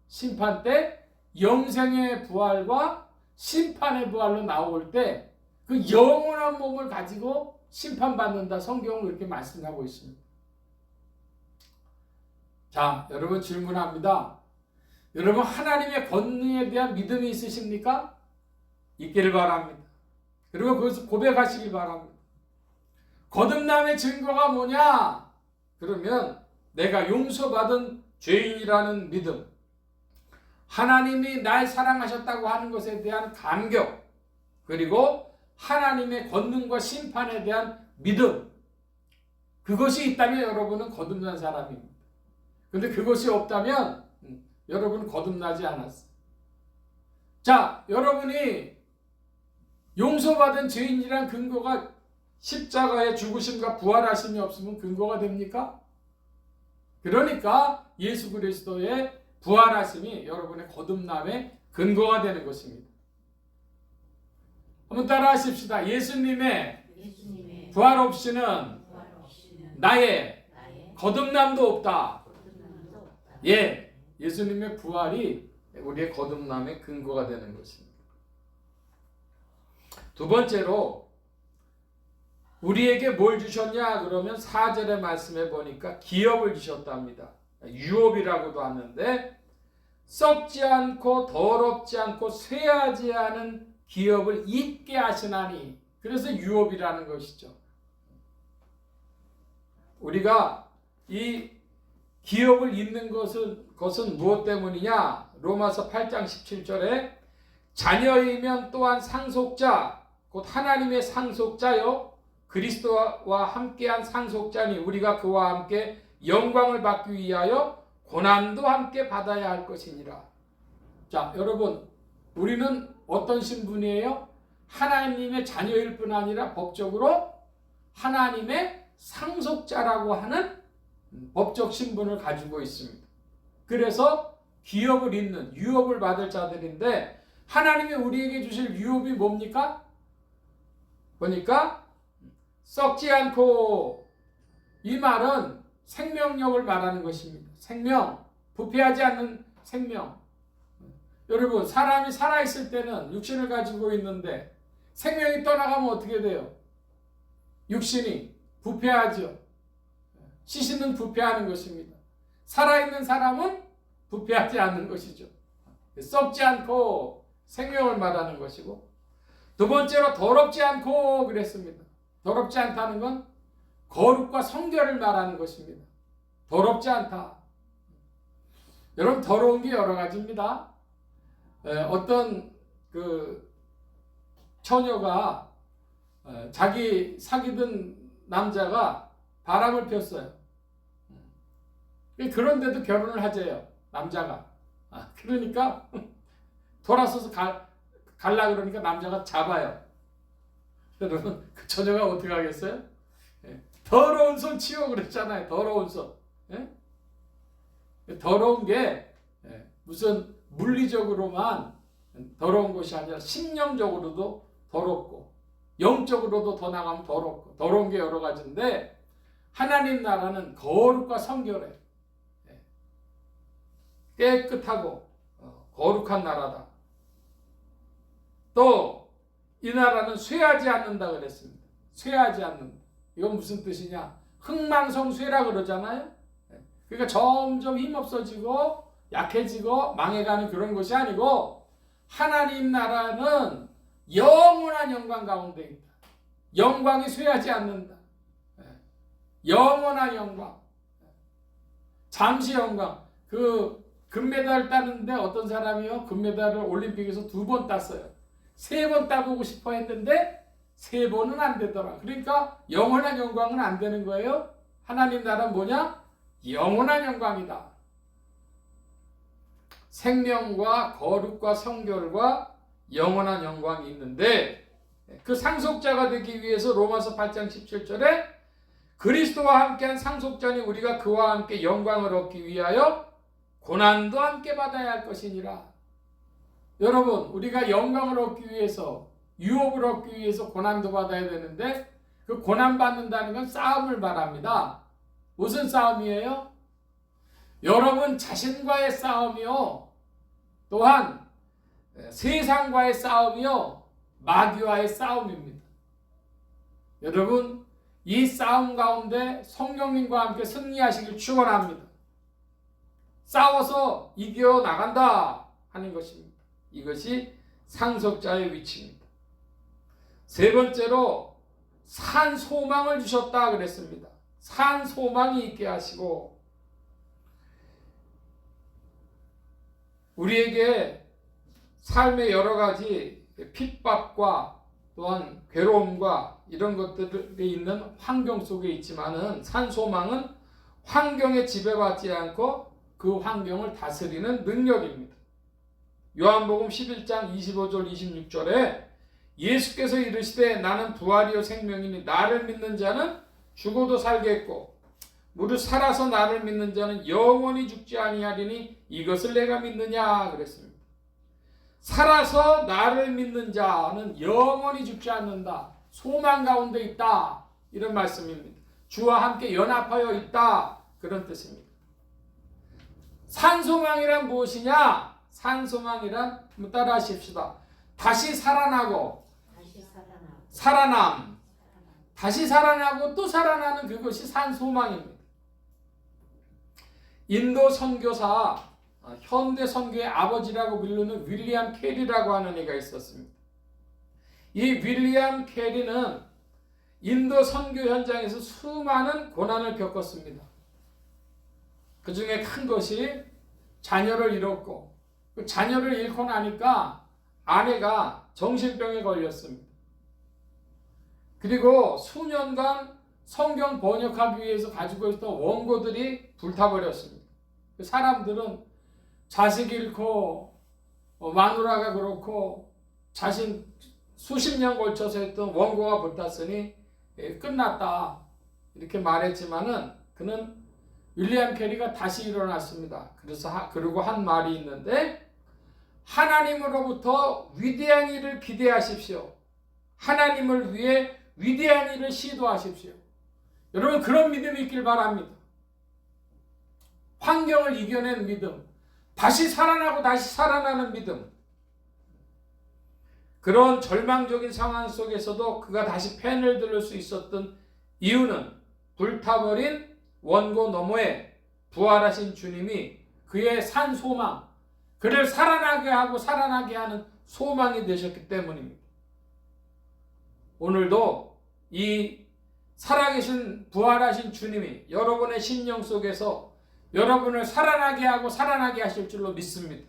심판때 영생의 부활과 심판의 부활로 나올 때 그 영원한 몸을 가지고 심판받는다. 성경은 그렇게 말씀하고 있습니다. 자, 여러분 질문합니다. 여러분 하나님의 권능에 대한 믿음이 있으십니까? 있기를 바랍니다. 그리고 그것을 고백하시길 바랍니다. 거듭남의 증거가 뭐냐? 그러면 내가 용서받은 죄인이라는 믿음, 하나님이 날 사랑하셨다고 하는 것에 대한 감격, 그리고 하나님의 권능과 심판에 대한 믿음, 그것이 있다면 여러분은 거듭난 사람입니다. 그런데 그것이 없다면 여러분은 거듭나지 않았어요. 자, 여러분이 용서받은 죄인이란 근거가 십자가의 죽으심과 부활하심이 없으면 근거가 됩니까? 그러니까 예수 그리스도의 부활하심이 여러분의 거듭남의 근거가 되는 것입니다. 한번 따라 하십시다. 예수님의 부활 없이는 나의 거듭남도 없다. 예, 예수님의 부활이 우리의 거듭남의 근거가 되는 것입니다. 두 번째로 우리에게 뭘 주셨냐 그러면 4절의 말씀에 보니까 기업을 주셨답니다. 유업이라고도 하는데 썩지 않고 더럽지 않고 쇠하지 않은 기업을 잊게 하시나니, 그래서 유업이라는 것이죠. 우리가 이 기업을 잊는 것은 무엇 때문이냐? 로마서 8장 17절에 자녀이면 또한 상속자, 곧 하나님의 상속자요 그리스도와 함께한 상속자니 우리가 그와 함께 영광을 받기 위하여 고난도 함께 받아야 할 것이니라. 자, 여러분, 우리는 어떤 신분이에요? 하나님의 자녀일 뿐 아니라 법적으로 하나님의 상속자라고 하는 법적 신분을 가지고 있습니다. 그래서 기업을 잇는 유업을 받을 자들인데 하나님이 우리에게 주실 유업이 뭡니까? 보니까 썩지 않고, 이 말은 생명력을 말하는 것입니다. 생명, 부패하지 않는 생명. 여러분, 사람이 살아있을 때는 육신을 가지고 있는데 생명이 떠나가면 어떻게 돼요? 육신이 부패하죠. 시신은 부패하는 것입니다. 살아있는 사람은 부패하지 않는 것이죠. 썩지 않고 생명을 말하는 것이고, 두 번째로 더럽지 않고 그랬습니다. 더럽지 않다는 건 거룩과 성결을 말하는 것입니다. 더럽지 않다. 여러분 더러운 게 여러 가지입니다. 어떤 그 처녀가 자기 사귀던 남자가 바람을 폈어요. 그런데도 결혼을 하재요, 남자가. 그러니까 돌아서서 갈라 그러니까 남자가 잡아요. 여러분 그 처녀가 어떻게 하겠어요? 더러운 손 치워 그랬잖아요. 더러운 손. 더러운 게 무슨 물리적으로만 더러운 것이 아니라 심령적으로도 더럽고 영적으로도 더 나가면 더럽고 더러운 게 여러 가지인데 하나님 나라는 거룩과 성결해 깨끗하고 거룩한 나라다. 또 이 나라는 쇠하지 않는다 그랬습니다. 쇠하지 않는다. 이건 무슨 뜻이냐? 흥망성쇠라 그러잖아요. 그러니까 점점 힘없어지고 약해지고 망해가는 그런 것이 아니고 하나님 나라는 영원한 영광 가운데 있다. 영광이 쇠하지 않는다. 영원한 영광. 잠시 영광. 그 금메달 따는데 어떤 사람이요? 금메달을 올림픽에서 2번 땄어요. 3번 따보고 싶어 했는데 3번은 안 되더라. 그러니까 영원한 영광은 안 되는 거예요. 하나님 나라는 뭐냐? 영원한 영광이다. 생명과 거룩과 성결과 영원한 영광이 있는데 그 상속자가 되기 위해서 로마서 8장 17절에 그리스도와 함께한 상속자니 우리가 그와 함께 영광을 얻기 위하여 고난도 함께 받아야 할 것이니라. 여러분 우리가 영광을 얻기 위해서 유업을 얻기 위해서 고난도 받아야 되는데 그 고난 받는다는 건 싸움을 말합니다. 무슨 싸움이에요? 여러분 자신과의 싸움이요. 또한 세상과의 싸움이요. 마귀와의 싸움입니다. 여러분 이 싸움 가운데 성령님과 함께 승리하시길 축원합니다. 싸워서 이겨나간다 하는 것입니다. 이것이 상속자의 위치입니다. 세 번째로 산 소망을 주셨다 그랬습니다. 산 소망이 있게 하시고 우리에게 삶의 여러 가지 핍박과 또한 괴로움과 이런 것들이 있는 환경 속에 있지만은 산 소망은 환경에 지배받지 않고 그 환경을 다스리는 능력입니다. 요한복음 11장 25절 26절에 예수께서 이르시되 나는 부활이요 생명이니 나를 믿는 자는 죽어도 살겠고 무릇 살아서 나를 믿는 자는 영원히 죽지 아니하리니 이것을 내가 믿느냐 그랬습니다. 살아서 나를 믿는 자는 영원히 죽지 않는다. 소망 가운데 있다. 이런 말씀입니다. 주와 함께 연합하여 있다. 그런 뜻입니다. 산소망이란 무엇이냐? 산소망이란 따라 하십시다. 다시 살아나고 살아남. 다시 살아나고 또 살아나는 그것이 산소망입니다. 인도 선교사 현대 선교의 아버지라고 부르는 윌리엄 캐리라고 하는 애가 있었습니다. 이 윌리엄 캐리는 인도 선교 현장에서 수많은 고난을 겪었습니다. 그 중에 큰 것이 자녀를 잃었고 그 자녀를 잃고 나니까 아내가 정신병에 걸렸습니다. 그리고 수년간 성경 번역하기 위해서 가지고 있었던 원고들이 불타버렸습니다. 그 사람들은 자식 잃고 마누라가 그렇고 자신 수십 년 걸쳐서 했던 원고가 불탔으니 끝났다 이렇게 말했지만은 그는 윌리엄 캐리가 다시 일어났습니다. 그리고 한 말이 있는데 하나님으로부터 위대한 일을 기대하십시오. 하나님을 위해 위대한 일을 시도하십시오. 여러분 그런 믿음이 있길 바랍니다. 환경을 이겨낸 믿음, 다시 살아나고 다시 살아나는 믿음. 그런 절망적인 상황 속에서도 그가 다시 펜을 들을 수 있었던 이유는 불타버린 원고 너머에 부활하신 주님이 그의 산 소망, 그를 살아나게 하고 살아나게 하는 소망이 되셨기 때문입니다. 오늘도 이 살아계신 부활하신 주님이 여러분의 심령 속에서 여러분을 살아나게 하고 살아나게 하실 줄로 믿습니다.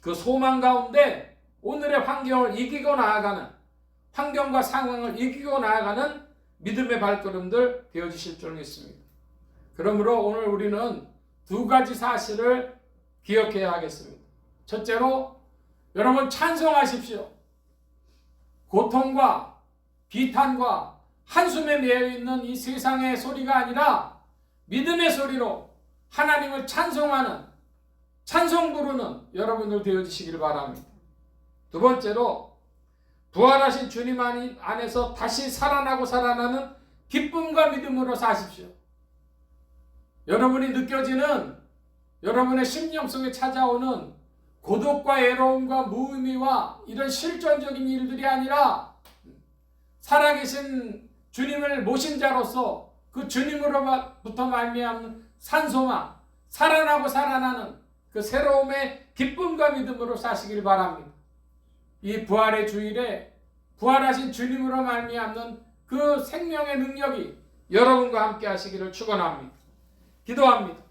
그 소망 가운데 오늘의 환경을 이기고 나아가는, 환경과 상황을 이기고 나아가는 믿음의 발걸음들 되어주실 줄 믿습니다. 그러므로 오늘 우리는 두 가지 사실을 기억해야 하겠습니다. 첫째로 여러분 찬송하십시오. 고통과 비탄과 한숨에 매여 있는 이 세상의 소리가 아니라 믿음의 소리로 하나님을 찬송하는, 찬송 부르는 여러분들 되어주시기를 바랍니다. 두 번째로 부활하신 주님 안에서 다시 살아나고 살아나는 기쁨과 믿음으로 사십시오. 여러분이 느껴지는, 여러분의 심령 속에 찾아오는 고독과 외로움과 무의미와 이런 실존적인 일들이 아니라 살아계신 주님을 모신 자로서 그 주님으로부터 말미암는 산소망, 살아나고 살아나는 그 새로움의 기쁨과 믿음으로 사시길 바랍니다. 이 부활의 주일에 부활하신 주님으로 말미암는 그 생명의 능력이 여러분과 함께 하시기를 축원합니다. 기도합니다.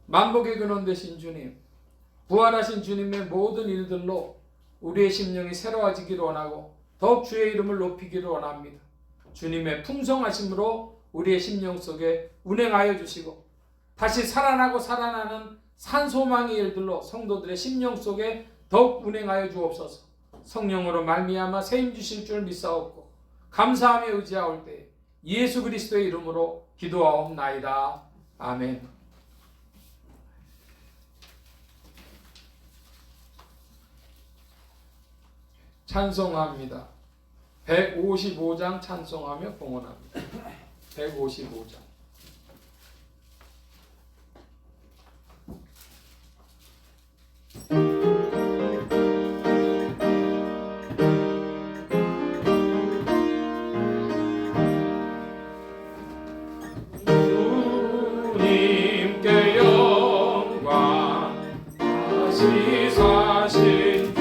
만복의 근원 되신 주님, 부활하신 주님의 모든 일들로 우리의 심령이 새로워지기를 원하고 더욱 주의 이름을 높이기를 원합니다. 주님의 풍성하심으로 우리의 심령 속에 운행하여 주시고 다시 살아나고 살아나는 산소망의 일들로 성도들의 심령 속에 더욱 운행하여 주옵소서. 성령으로 말미암아 세임 주실 줄 믿사옵고 감사하며 의지하올 때에 예수 그리스도의 이름으로 기도하옵나이다. 아멘. 찬송합니다. 155장 찬송하며 봉헌합니다. 155장. 주님께 영광 다시 사신 주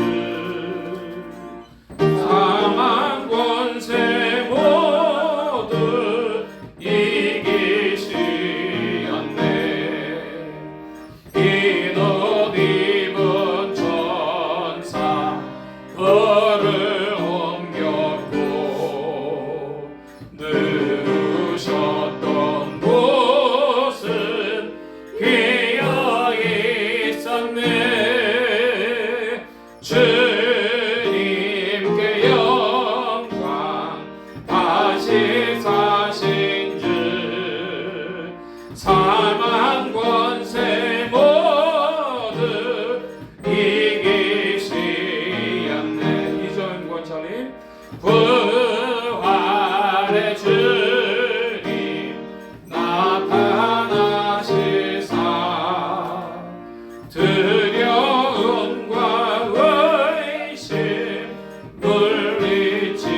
사망 권세 모두 이기시었네. 흰옷 입은 천사 벌을 옮겼고 누우셨던 곳은 비어 있었네. 주님께 영광 다시 사신 주 사망 권세 모두 이기시었네. 이전 권사님 부활의 주님 나타나시사 두려움과 의심 물리치셨네.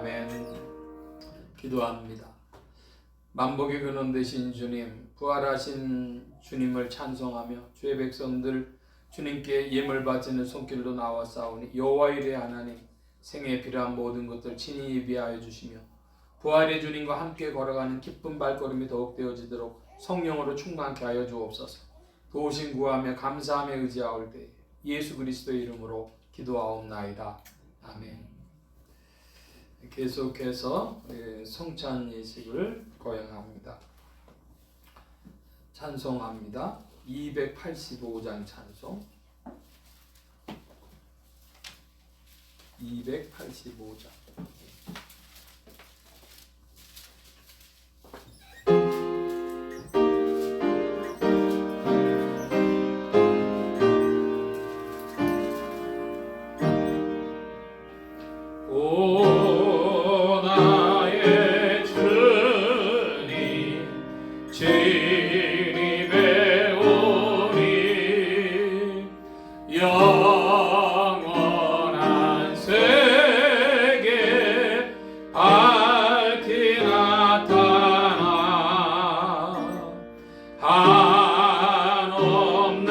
아멘. 기도합니다. 만복의 근원 되신 주님, 부활하신 주님을 찬송하며 주의 백성들 주님께 예물 바치는 손길로 나와싸우니 여호와 이레 하나님, 생애에 필요한 모든 것들 친히 예비하여 주시며 부활의 주님과 함께 걸어가는 기쁜 발걸음이 더욱 되어지도록 성령으로 충만케 하여 주옵소서. 도우심 구하며 감사하며 의지하올 때 예수 그리스도의 이름으로 기도하옵나이다. 아멘. 계속해서 성찬 예식을 거행합니다. 찬송합니다. 285장 찬송. 285장. 영원한 세계 밝히 나타나 한없는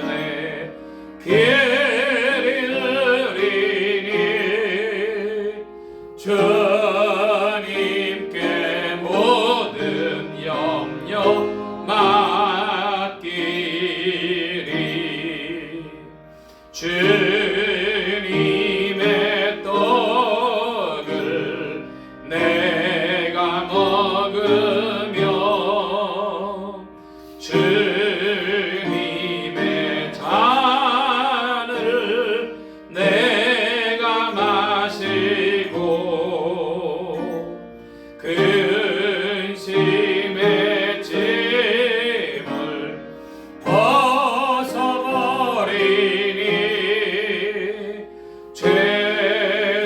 은혜 길이 느리니 주님께 모든 염려 맡기리. 주님의 떡을 내가 먹으며 주님의 잔을 내가 마시고 근심의 짐을 벗어버리니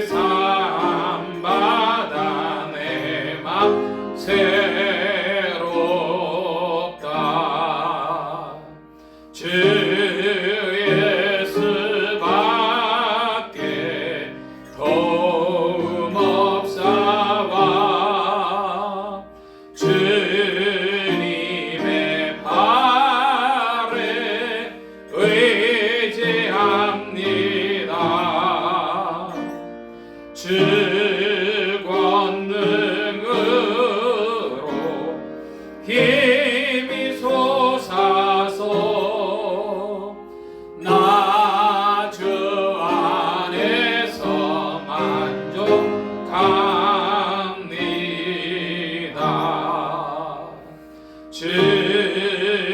죄사함 받아 내 맘 새롭다. 주 예수밖에 도움 없사와 주님의 발에 의지합니다. 주 권능으로 힘이 솟아서 나 주 안에서 만족합니다.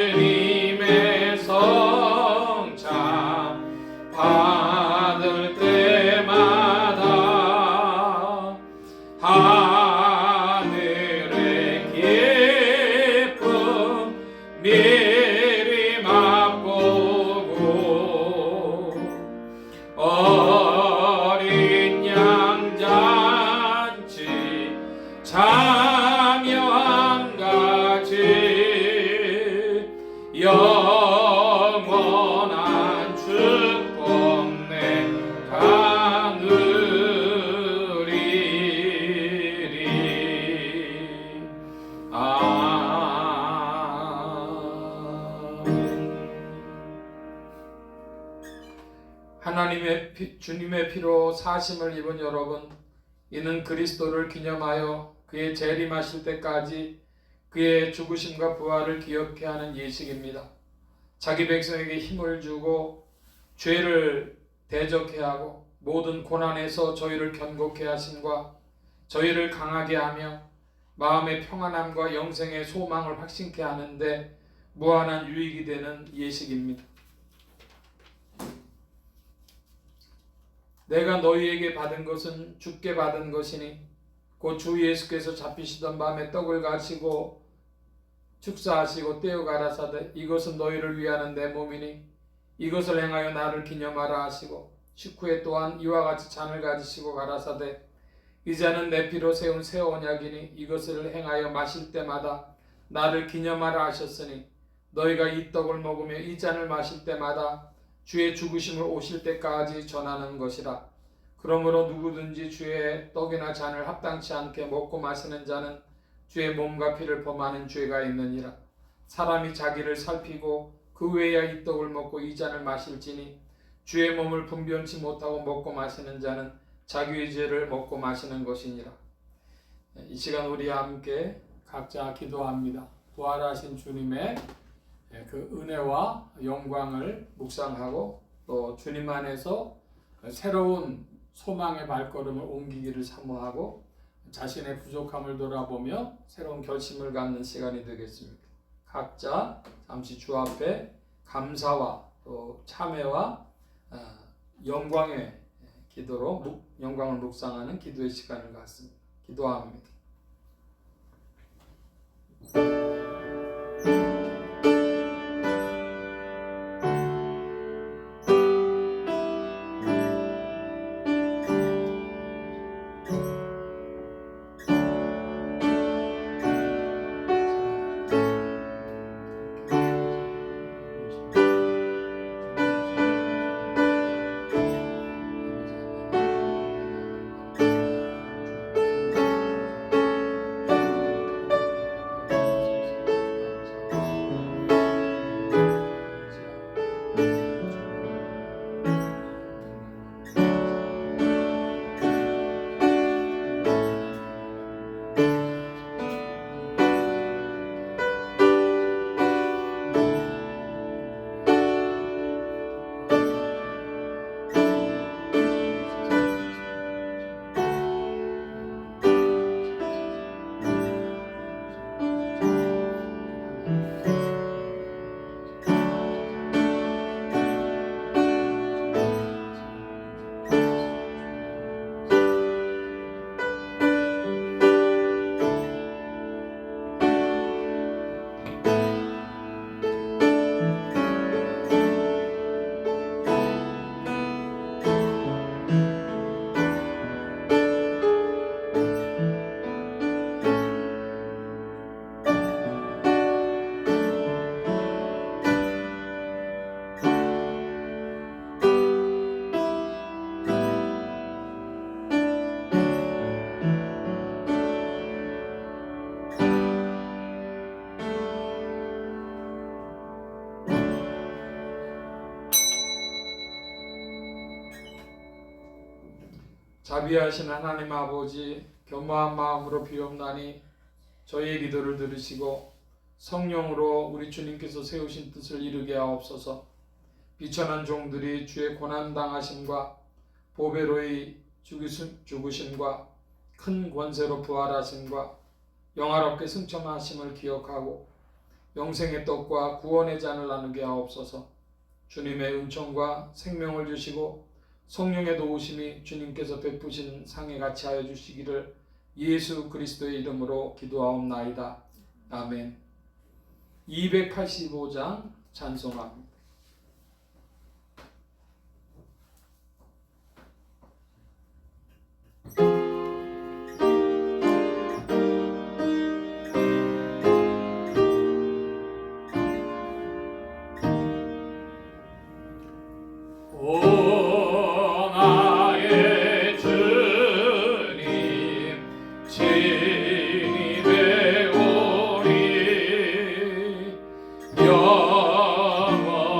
주님의 성찬 받을 때마다 하늘의 기쁨 미리 맛보고 어린 양 잔치 참여한 같이 영원한 축복 내가 누리리. 아멘. 하나님의 주님의 피로 사심을 입은 여러분, 이는 그리스도를 기념하여 그의 재림하실 때까지 그의 죽으심과 부활을 기억케 하는 예식입니다. 자기 백성에게 힘을 주고 죄를 대적케 하고 모든 고난에서 저희를 견고케 하심과 저희를 강하게 하며 마음의 평안함과 영생의 소망을 확신케 하는데 무한한 유익이 되는 예식입니다. 내가 너희에게 받은 것은 주께 받은 것이니 곧 주 예수께서 잡히시던 밤에 떡을 가시고 축사하시고 떼어 가라사대 이것은 너희를 위하는 내 몸이니 이것을 행하여 나를 기념하라 하시고 식후에 또한 이와 같이 잔을 가지시고 가라사대 이 잔은 내 피로 세운 새 언약이니 이것을 행하여 마실 때마다 나를 기념하라 하셨으니 너희가 이 떡을 먹으며 이 잔을 마실 때마다 주의 죽으심을 오실 때까지 전하는 것이라. 그러므로 누구든지 주의 떡이나 잔을 합당치 않게 먹고 마시는 자는 주의 몸과 피를 범하는 죄가 있느니라. 사람이 자기를 살피고 그 외야 이 떡을 먹고 이 잔을 마실지니 주의 몸을 분변치 못하고 먹고 마시는 자는 자기의 죄를 먹고 마시는 것이니라. 이 시간 우리 함께 각자 기도합니다. 부활하신 주님의 그 은혜와 영광을 묵상하고 또 주님 안에서 새로운 소망의 발걸음을 옮기기를 사모하고 자신의 부족함을 돌아보며 새로운 결심을 갖는 시간이 되겠습니다. 각자 잠시 주 앞에 감사와 또 참회와 영광의 기도로 영광을 묵상하는 기도의 시간을 갖습니다. 기도합니다. 자비하신 하나님 아버지, 겸허한 마음으로 비옵나니 저희의 기도를 들으시고 성령으로 우리 주님께서 세우신 뜻을 이루게 하옵소서. 비천한 종들이 주의 고난당하심과 보배로의 죽으심과 큰 권세로 부활하심과 영화롭게 승천하심을 기억하고 영생의 떡과 구원의 잔을 나누게 하옵소서. 주님의 은총과 생명을 주시고 성령의 도우심이 주님께서 베푸신 상에 같이 하여 주시기를 예수 그리스도의 이름으로 기도하옵나이다. 아멘. 285장 찬송합니다. 영원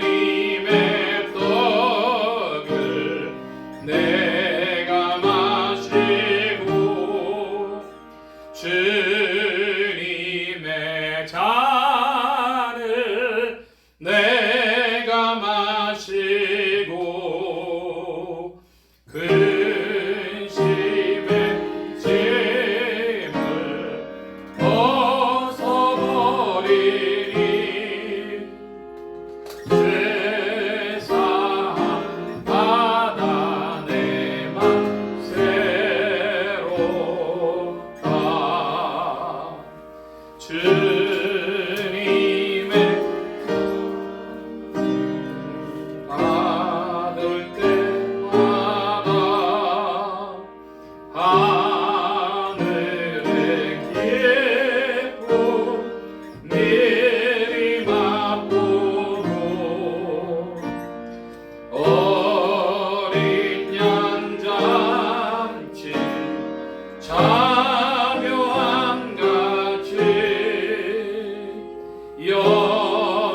주님의 떡을 내가 마시고 주님의 잔을 내가 마시고 근심의 짐을 벗어버리니 죄사함 받아 내 맘 새롭다. 주님의 받을 때마다 하늘의 기쁨 미리 맛보고 어린 양 잔치 자묘한 같이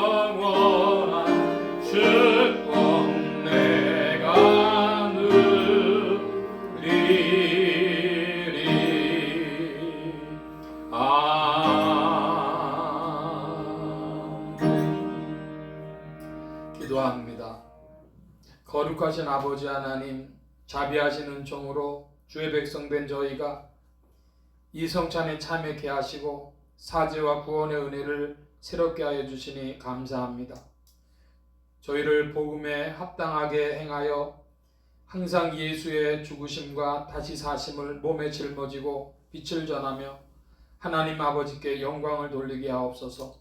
영원한 축복 내가 누리리. 아멘. 기도합니다. 거룩하신 아버지 하나님, 자비하신 은총으로 주의 백성 된 저희가 이 성찬에 참여케 하시고 사죄와 구원의 은혜를 새롭게 하여 주시니 감사합니다. 저희를 복음에 합당하게 행하여 항상 예수의 죽으심과 다시 사심을 몸에 짊어지고 빛을 전하며 하나님 아버지께 영광을 돌리게 하옵소서.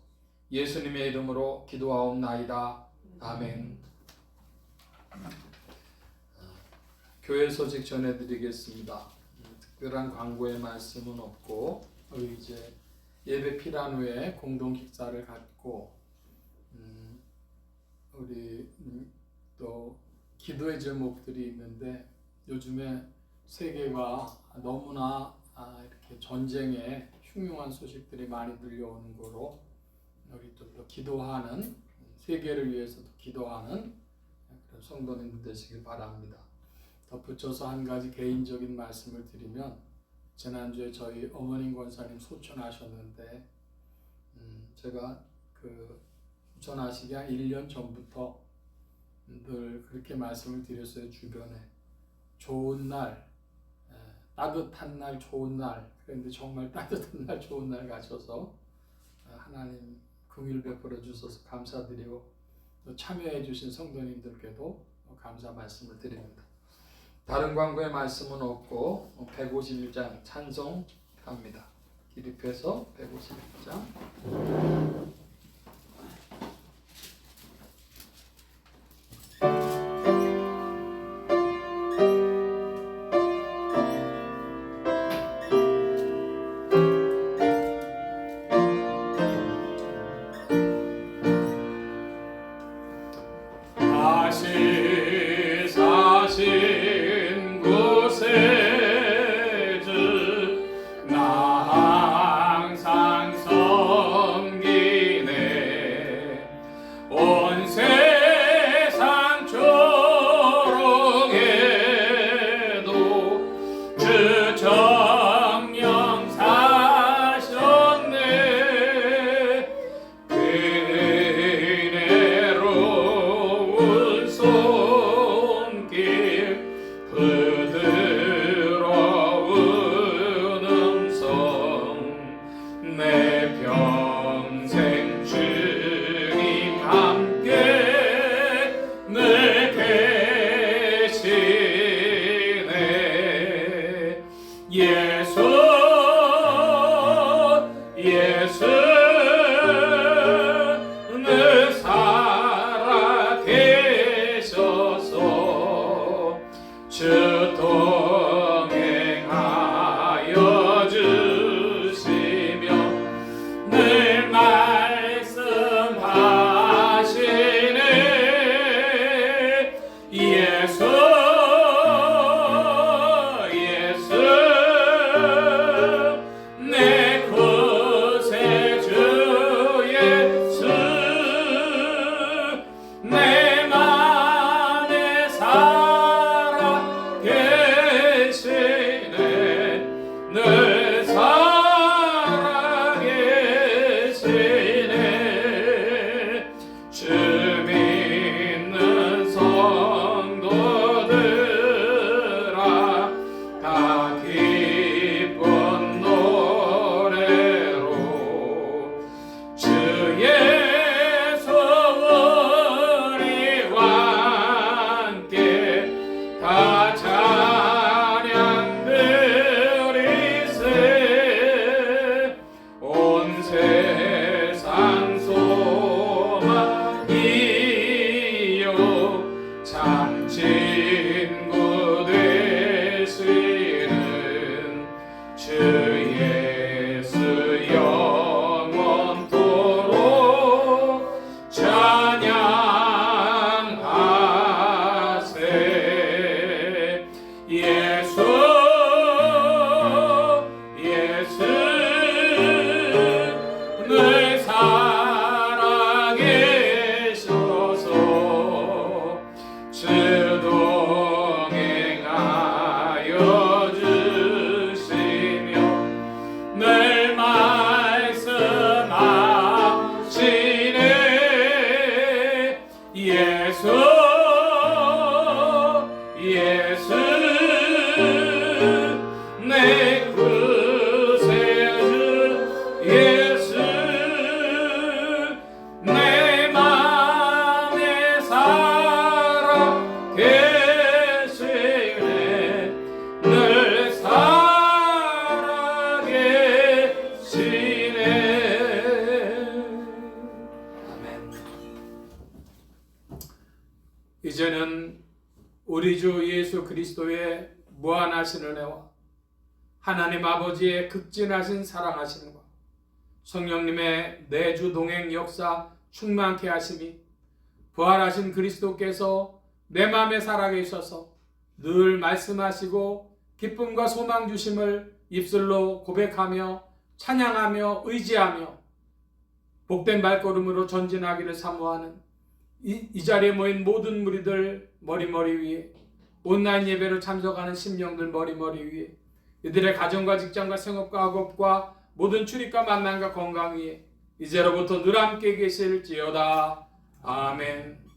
예수님의 이름으로 기도하옵나이다. 아멘. 교회 소식 전해드리겠습니다. 특별한 광고의 말씀은 없고 우리 이제 예배 필요한 후에 공동 식사를 갖고 우리 또 기도의 제목들이 있는데 요즘에 세계가 너무나 이렇게 전쟁의 흉흉한 소식들이 많이 들려오는 거로 우리 또 기도하는 세계를 위해서도 기도하는 그런 성도님들 되시길 바랍니다. 덧붙여서 한 가지 개인적인 말씀을 드리면 지난주에 저희 어머님 권사님 소천하셨는데 제가 그 소천하시기 한 1년 전부터 늘 그렇게 말씀을 드렸어요. 주변에 좋은 날, 따뜻한 날, 좋은 날. 그런데 정말 따뜻한 날, 좋은 날 가셔서 하나님 긍휼 베풀어 주셔서 감사드리고 또 참여해 주신 성도님들께도 감사 말씀을 드립니다. 다른 광고의 말씀은 없고 151장 찬송 합니다. 기립해서 151장. 다시 사신 곳에 주 나 항상 서 이제는 우리 주 예수 그리스도의 무한하신 은혜와 하나님 아버지의 극진하신 사랑하심과 성령님의 내주 동행 역사 충만케 하심이 부활하신 그리스도께서 내 마음에 살아계셔서 늘 말씀하시고 기쁨과 소망 주심을 입술로 고백하며 찬양하며 의지하며 복된 발걸음으로 전진하기를 사모하는 이 자리에 모인 모든 무리들 머리머리 위에, 온라인 예배로 참석하는 심령들 머리머리 위에, 이들의 가정과 직장과 생업과 학업과 모든 출입과 만남과 건강 위에 이제로부터 늘 함께 계실지어다. 아멘.